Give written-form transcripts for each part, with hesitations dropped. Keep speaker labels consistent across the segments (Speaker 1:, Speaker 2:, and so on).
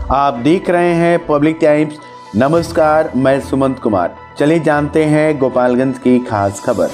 Speaker 1: आप देख रहे हैं पब्लिक टाइम्स। नमस्कार, मैं सुमंत कुमार। चलिए जानते हैं गोपालगंज की खास खबर।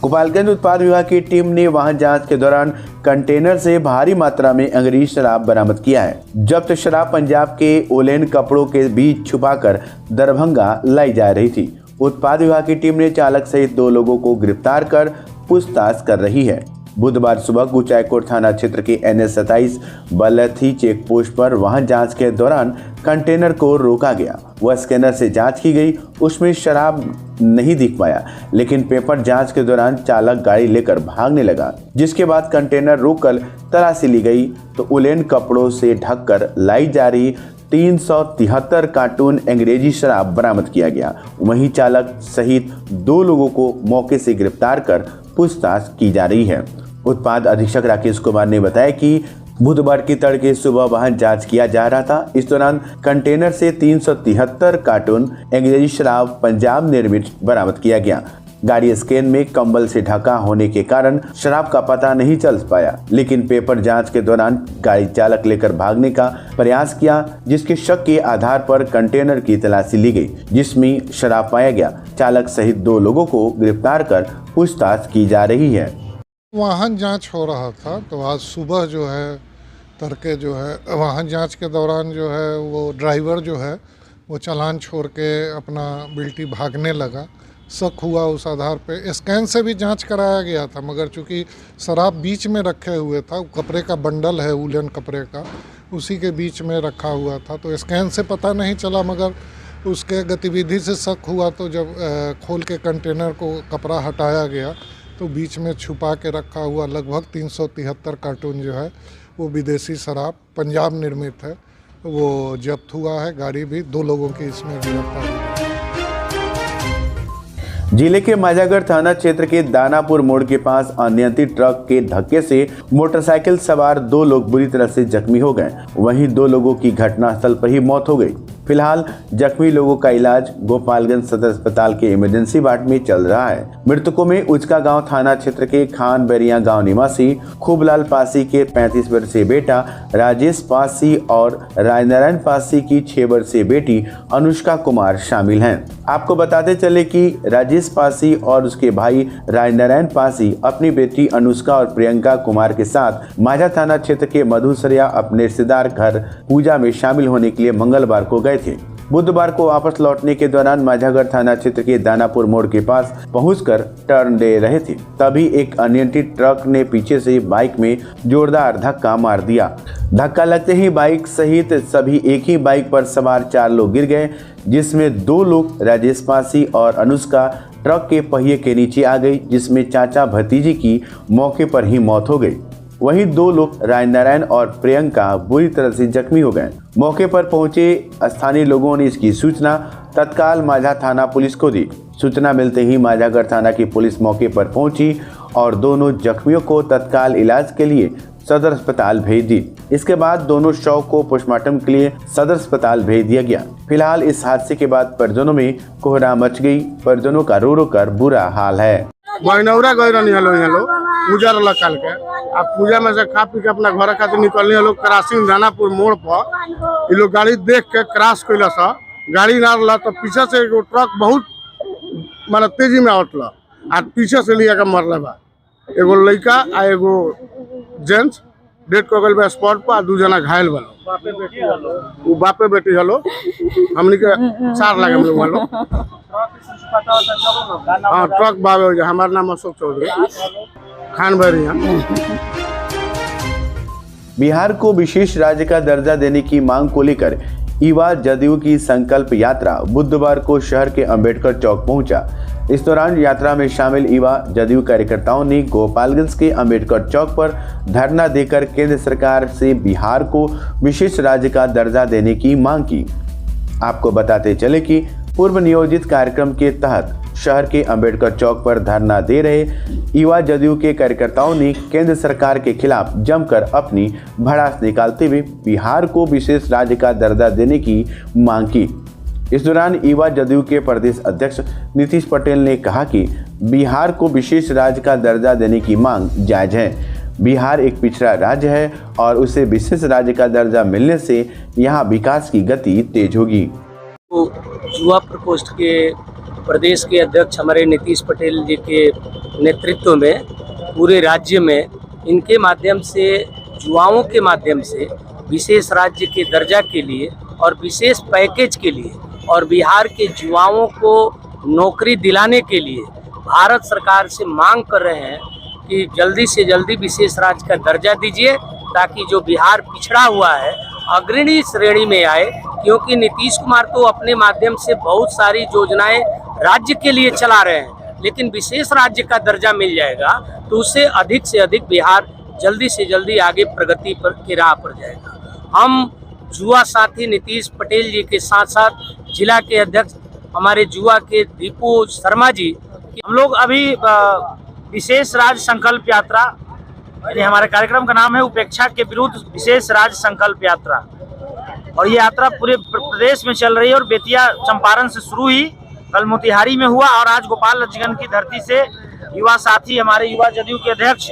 Speaker 1: गोपालगंज उत्पाद विभाग की टीम ने वाहन जांच के दौरान कंटेनर से भारी मात्रा में अंग्रेजी शराब बरामद किया है। जब्त शराब पंजाब के ओलेन कपड़ों के बीच छुपाकर दरभंगा लाई जा रही थी। उत्पाद विभाग की टीम ने चालक सहित 2 लोगों को गिरफ्तार कर पूछताछ कर रही है। बुधवार सुबह कुचायकोट थाना क्षेत्र के NH-27 बलथी चेक पोस्ट पर वाहन जांच के दौरान कंटेनर को रोका गया। वह स्कैनर से जांच की गई, उसमें शराब नहीं दिख पाया, लेकिन पेपर जांच के दौरान चालक गाड़ी लेकर भागने लगा। जिसके बाद कंटेनर रोककर तलाशी ली गई तो उलेन कपड़ों से ढककर लाई जा रही 373 कार्टून अंग्रेजी शराब बरामद किया गया। वहीं चालक सहित 2 लोगों को मौके से गिरफ्तार कर पूछताछ की जा रही है। उत्पाद अधीक्षक राकेश कुमार ने बताया कि बुधवार की तड़के सुबह वाहन जांच किया जा रहा था। इस दौरान कंटेनर से 373 कार्टून अंग्रेजी शराब पंजाब निर्मित बरामद किया गया। गाड़ी स्कैन में कंबल से ढका होने के कारण शराब का पता नहीं चल पाया, लेकिन पेपर जांच के दौरान गाड़ी चालक लेकर भागने का प्रयास किया, जिसके शक के आधार पर कंटेनर की तलाशी ली गई, जिसमें शराब पाया गया। चालक सहित 2 लोगों को गिरफ्तार कर पूछताछ की जा रही है।
Speaker 2: वाहन जांच हो रहा था तो आज सुबह जो है तड़के जो है वाहन जांच के दौरान जो है वो ड्राइवर जो है वो चालान छोड़ के अपना बिल्टी भागने लगा। शक हुआ, उस आधार पे स्कैन से भी जांच कराया गया था, मगर चूंकि शराब बीच में रखे हुए था, कपड़े का बंडल है उलन कपड़े का, उसी के बीच में रखा हुआ था, तो स्कैन से पता नहीं चला, मगर उसके गतिविधि से शक हुआ। तो जब खोल के कंटेनर को कपड़ा हटाया गया तो बीच में छुपा के रखा हुआ लगभग 373 कार्टून जो है वो विदेशी शराब पंजाब निर्मित है, वो जब्त हुआ है। गाड़ी भी 2 लोगों की इसमें गिरफ्तार हुई।
Speaker 1: जिले के माझागढ़ थाना क्षेत्र के दानापुर मोड़ के पास अनियंत्रित ट्रक के धक्के से मोटरसाइकिल सवार 2 लोग बुरी तरह से जख्मी हो गए। वहीं 2 लोगों की घटनास्थल पर ही मौत हो गई। फिलहाल जख्मी लोगों का इलाज गोपालगंज सदर अस्पताल के इमरजेंसी वार्ड में चल रहा है। मृतकों में उचका गांव थाना क्षेत्र के खान बेरिया गांव निवासी खूबलाल पासी के 35 वर्षीय बेटा राजेश पासी और राजनारायण पासी की 6 वर्षीय बेटी अनुष्का कुमार शामिल हैं। आपको बताते चले कि राजेश पासी और उसके भाई राजनारायण पासी अपनी बेटी अनुष्का और प्रियंका कुमार के साथ माझा थाना क्षेत्र के मधुसरिया अपने रिश्तेदार घर पूजा में शामिल होने के लिए मंगलवार को गए थे। बुधवार को वापस लौटने के दौरान माझागढ़ थाना क्षेत्र के दानापुर मोड़ के पास पहुंचकर टर्न ले रहे थे, तभी एक अनियंत्रित ट्रक ने पीछे से बाइक में जोरदार धक्का मार दिया। धक्का लगते ही बाइक सहित सभी एक ही बाइक पर सवार 4 लोग गिर गए, जिसमें 2 लोग राजेश पासी और अनुष्का ट्रक के पहिए के नीचे आ गई, जिसमें चाचा भतीजी की मौके पर ही मौत हो गई। वहीं 2 लोग राजनारायण और प्रियंका बुरी तरह से जख्मी हो गए। मौके पर पहुंचे स्थानीय लोगों ने इसकी सूचना तत्काल माझा थाना पुलिस को दी। सूचना मिलते ही माझागढ़ थाना की पुलिस मौके पर पहुंची और दोनों जख्मियों को तत्काल इलाज के लिए सदर अस्पताल भेज दी। इसके बाद दोनों शव को पोस्टमार्टम के लिए सदर अस्पताल भेज दिया गया। फिलहाल इस हादसे के बाद परिजनों में कोहराम मच गई। परिजनों का रो रो कर बुरा हाल है।
Speaker 3: पूजा रहा काल के आप पूजा में से खा पी के अपना घर खातिर निकलने लोग क्रॉसिंग दानापुर मोड़ पर ये लोग गाड़ी देख के क्रॉस कैला सा, गाड़ी ना रहा तो पीछे से एगो ट्रक बहुत माने तेजी में उठला आ पीछे से लिया के मरले बा। एगो लड़का आ एगो जेंट्स डेट हो गए स्पॉट पर, 2 जना घायल बा। वो बापे बेटी हलो हमनी के 4 लागे लोग हलो। हाँ ट्रक बाबे हमारा नाम अशोक चौधरी खान बेरिया।
Speaker 1: बिहार को विशेष राज्य का दर्जा देने की मांग को लेकर युवा जदयू की संकल्प यात्रा बुधवार को शहर के अंबेडकर चौक पहुंचा। इस दौरान यात्रा में शामिल युवा जदयू कार्यकर्ताओं ने गोपालगंज के अंबेडकर चौक पर धरना देकर केंद्र सरकार से बिहार को विशेष राज्य का दर्जा देने की मांग की। आपको बताते चले कि पूर्व नियोजित कार्यक्रम के तहत शहर के अंबेडकर चौक पर धरना दे रहे युवा जदयू के कार्यकर्ताओं ने केंद्र सरकार के खिलाफ जमकर अपनी भड़ास निकालते हुए बिहार को विशेष राज्य का दर्जा देने की मांग की। इस दौरान युवा जदयू के प्रदेश अध्यक्ष नीतीश पटेल ने कहा कि बिहार को विशेष राज्य का दर्जा देने की मांग जायज है। बिहार एक पिछड़ा राज्य है और उसे विशेष राज्य का दर्जा मिलने से यहाँ विकास की गति तेज होगी।
Speaker 4: तो युवा प्रकोष्ठ के प्रदेश के अध्यक्ष हमारे नीतीश पटेल जी के नेतृत्व में पूरे राज्य में इनके माध्यम से, युवाओं के माध्यम से विशेष राज्य के दर्जा के लिए और विशेष पैकेज के लिए और बिहार के युवाओं को नौकरी दिलाने के लिए भारत सरकार से मांग कर रहे हैं कि जल्दी से जल्दी विशेष राज्य का दर्जा दीजिए, ताकि जो बिहार पिछड़ा हुआ है अग्रणी श्रेणी में आए। क्योंकि नीतीश कुमार तो अपने माध्यम से बहुत सारी योजनाएं राज्य के लिए चला रहे हैं, लेकिन विशेष राज्य का दर्जा मिल जाएगा तो उससे अधिक से अधिक बिहार जल्दी से जल्दी आगे प्रगति पर की राह पर जाएगा। हम युवा साथी नीतीश पटेल जी के साथ साथ जिला के अध्यक्ष हमारे युवा के दीपू शर्मा जी, हम लोग अभी विशेष राज्य संकल्प यात्रा, यानी हमारे कार्यक्रम का नाम है उपेक्षा के विरुद्ध विशेष राज्य संकल्प यात्रा, और ये यात्रा पूरे प्रदेश में चल रही है। और बेतिया चंपारण से शुरू हुई, कल मोतिहारी में हुआ और आज गोपालगंज की धरती से युवा साथी हमारे युवा जदयू के अध्यक्ष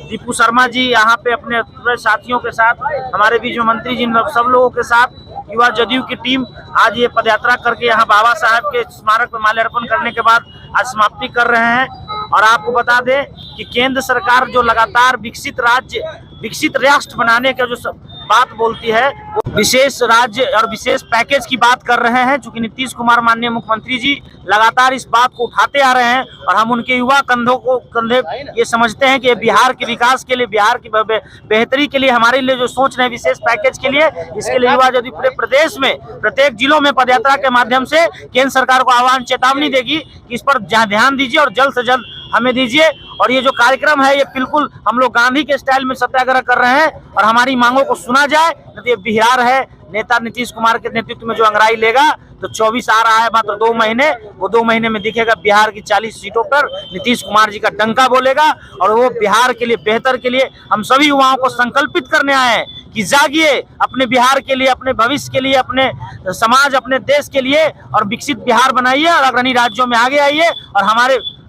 Speaker 4: दीपू शर्मा जी यहाँ पे अपने पूरे साथियों के साथ, हमारे बीच में मंत्री जी, सब लोगों के साथ युवा जदयू की टीम आज ये पदयात्रा करके यहाँ बाबा साहब के स्मारक पर माल्यार्पण करने के बाद आज समाप्ति कर रहे हैं। और आपको बता दें कि केंद्र सरकार जो लगातार विकसित राज्य, विकसित राष्ट्र बनाने का जो बात बोलती है, वो विशेष राज्य और विशेष पैकेज की बात कर रहे हैं। चूंकि नीतीश कुमार माननीय मुख्यमंत्री जी लगातार इस बात को उठाते आ रहे हैं और हम उनके युवा कंधे ये समझते हैं कि बिहार के विकास के लिए, बिहार की बेहतरी के लिए, हमारे लिए जो सोच रहे हैं विशेष पैकेज के लिए, इसके लिए युवा यदि पूरे प्रदेश में प्रत्येक जिलों में पदयात्रा के माध्यम से केंद्र सरकार को आह्वान चेतावनी देगी कि इस पर ध्यान दीजिए और जल्द से जल्द हमें दीजिए। और ये जो कार्यक्रम है ये बिल्कुल हम लोग गांधी के स्टाइल में सत्याग्रह कर रहे हैं और हमारी मांगों को सुना जाए। नहीं तो ये बिहार है, नेता नीतीश कुमार के नेतृत्व में जो अंगड़ाई लेगा तो 24 आ रहा है, मात्र 2 महीने, वो 2 महीने में दिखेगा बिहार की 40 सीटों पर नीतीश कुमार जी का डंका बोलेगा। और वो बिहार के लिए, बेहतर के लिए हम सभी युवाओं को संकल्पित करने आए हैं कि जागिए, अपने बिहार के लिए, अपने भविष्य के लिए, अपने समाज, अपने देश के लिए और विकसित बिहार बनाइए और अग्रणी राज्यों में आगे आइए। और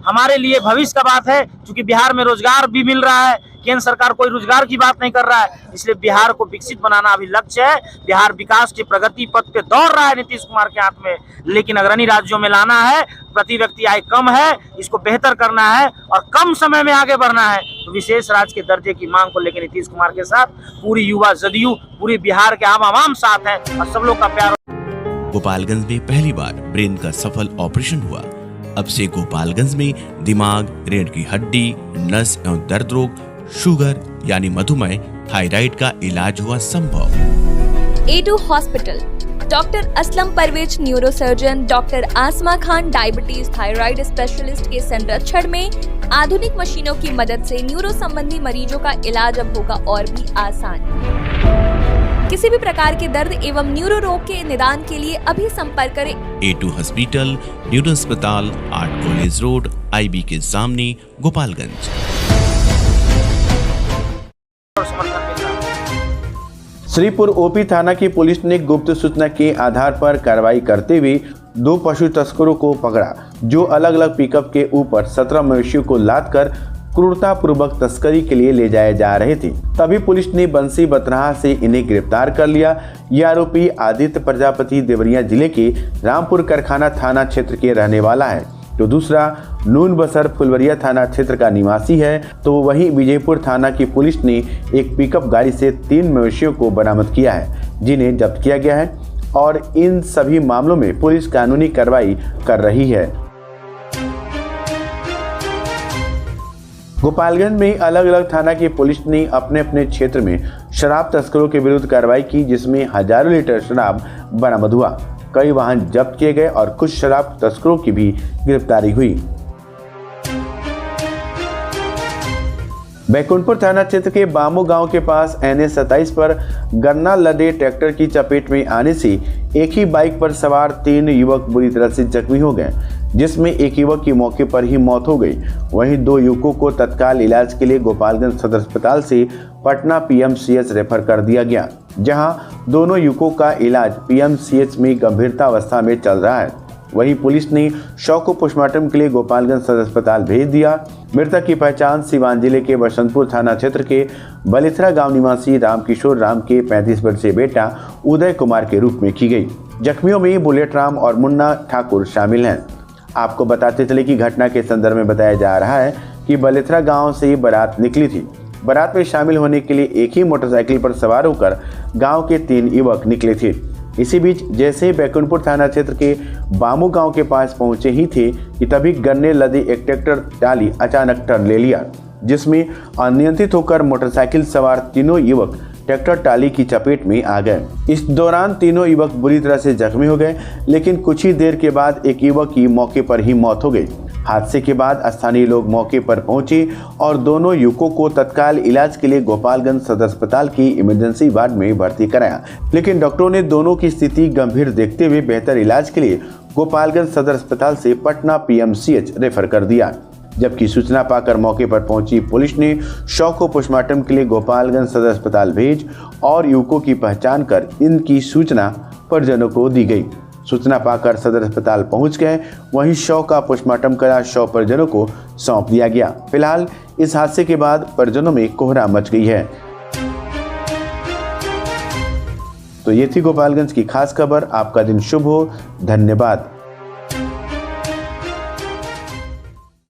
Speaker 4: हमारे लिए भविष्य का बात है, क्योंकि बिहार में रोजगार भी मिल रहा है, केंद्र सरकार कोई रोजगार की बात नहीं कर रहा है, इसलिए बिहार को विकसित बनाना अभी लक्ष्य है। बिहार विकास की प्रगति पथ पे दौड़ रहा है नीतीश कुमार के हाथ में, लेकिन अग्रणी राज्यों में लाना है। प्रति व्यक्ति आय कम है, इसको बेहतर करना है और कम समय में आगे बढ़ना है। तो विशेष राज्य के दर्जे की मांग को लेकर नीतीश कुमार के साथ पूरी युवा जदयू, पूरी बिहार के आवाम साथ है और सब लोग का प्यार।
Speaker 5: गोपालगंज में पहली बार ब्रेन का सफल ऑपरेशन हुआ। अब से गोपालगंज में दिमाग, रीढ़ की हड्डी, नस एवं दर्द रोग, शुगर यानी मधुमेह, थायराइड का इलाज हुआ संभव।
Speaker 6: A2 hospital, doctor Aslam Parvez neurosurgeon, doctor Asma Khan diabetes thyroid specialist के संरक्षण में आधुनिक मशीनों की मदद से न्यूरो संबंधी मरीजों का इलाज अब होगा और भी आसान। किसी भी प्रकार के दर्द एवं न्यूरो रोग के निदान के लिए अभी संपर्क करें।
Speaker 5: A2 हॉस्पिटल, न्यूरो अस्पताल, आर्ट कॉलेज रोड, IB के सामने, गोपालगंज।
Speaker 1: श्रीपुर OP थाना की पुलिस ने गुप्त सूचना के आधार पर कार्रवाई करते हुए 2 पशु तस्करों को पकड़ा, जो अलग अलग पिकअप के ऊपर 17 मवेशियों को लादकर क्रूरतापूर्वक तस्करी के लिए ले जाए जा रहे थे। तभी पुलिस ने बंसी बतराहा से इन्हें गिरफ्तार कर लिया। ये आरोपी आदित्य प्रजापति देवरिया जिले के रामपुर कारखाना थाना क्षेत्र के रहने वाला है, तो दूसरा नून बसर फुलवरिया थाना क्षेत्र का निवासी है। तो वहीं विजयपुर थाना की पुलिस ने एक पिकअप गाड़ी से 3 मवेशियों को बरामद किया है, जिन्हें जब्त किया गया है और इन सभी मामलों में पुलिस कानूनी कार्रवाई कर रही है। गोपालगंज में अलग अलग थाना की पुलिस ने अपने अपने क्षेत्र में शराब तस्करों के विरुद्ध कार्रवाई की, जिसमें हजारों लीटर शराब बरामद हुआ, कई वाहन जब्त किए गए और कुछ शराब तस्करों की भी गिरफ्तारी हुई। बैकुंठपुर थाना क्षेत्र के बामू गांव के पास NH 27 पर गन्ना लदे ट्रैक्टर की चपेट में आने से एक ही बाइक पर सवार 3 युवक बुरी तरह से जख्मी हो गए, जिसमें एक युवक की मौके पर ही मौत हो गई। वहीं 2 युवकों को तत्काल इलाज के लिए गोपालगंज सदर अस्पताल से पटना PMCH रेफर कर दिया गया, जहां दोनों युवकों का इलाज PMCH में गंभीरता अवस्था में चल रहा है। वहीं पुलिस ने शव को पोस्टमार्टम के लिए गोपालगंज सदर अस्पताल भेज दिया। मृतक की पहचान सीवान जिले के बसंतपुर थाना क्षेत्र के बलिथरा गांव निवासी रामकिशोर राम के 35 वर्षीय बेटा उदय कुमार के रूप में की गई। जख्मियों में बुलेट राम और मुन्ना ठाकुर शामिल हैं। आपको बताते चले कि घटना के संदर्भ में बताया जा रहा है कि बलिथरा गांव से बारात निकली थी। बारात में शामिल होने के लिए एक ही मोटरसाइकिल पर सवार होकर गांव के 3 युवक निकले थे। इसी बीच जैसे ही बैकुंठपुर थाना क्षेत्र के बामू गांव के पास पहुंचे ही थे कि तभी गन्ने लदे एक ट्रैक्टर ट्राली अचानक टर्न ले लिया, जिसमें अनियंत्रित होकर मोटरसाइकिल सवार तीनों युवक ट्रैक्टर ट्राली की चपेट में आ गए। इस दौरान तीनों युवक बुरी तरह से जख्मी हो गए, लेकिन कुछ ही देर के बाद एक युवक की मौके पर ही मौत हो गई। हादसे के बाद स्थानीय लोग मौके पर पहुंचे और दोनों युवकों को तत्काल इलाज के लिए गोपालगंज सदर अस्पताल की इमरजेंसी वार्ड में भर्ती कराया, लेकिन डॉक्टरों ने दोनों की स्थिति गंभीर देखते हुए बेहतर इलाज के लिए गोपालगंज सदर अस्पताल से पटना PMCH रेफर कर दिया। जबकि सूचना पाकर मौके पर पहुंची पुलिस ने शव को पोस्टमार्टम के लिए गोपालगंज सदर अस्पताल भेज और युवकों की पहचान कर इनकी सूचना परिजनों को दी गई। सूचना पाकर सदर अस्पताल पहुंच गए, वहीं शव का पोस्टमार्टम करा शव परिजनों को सौंप दिया गया। फिलहाल इस हादसे के बाद परिजनों में कोहरा मच गई है। तो ये थी गोपालगंज की खास खबर। आपका दिन शुभ हो। धन्यवाद।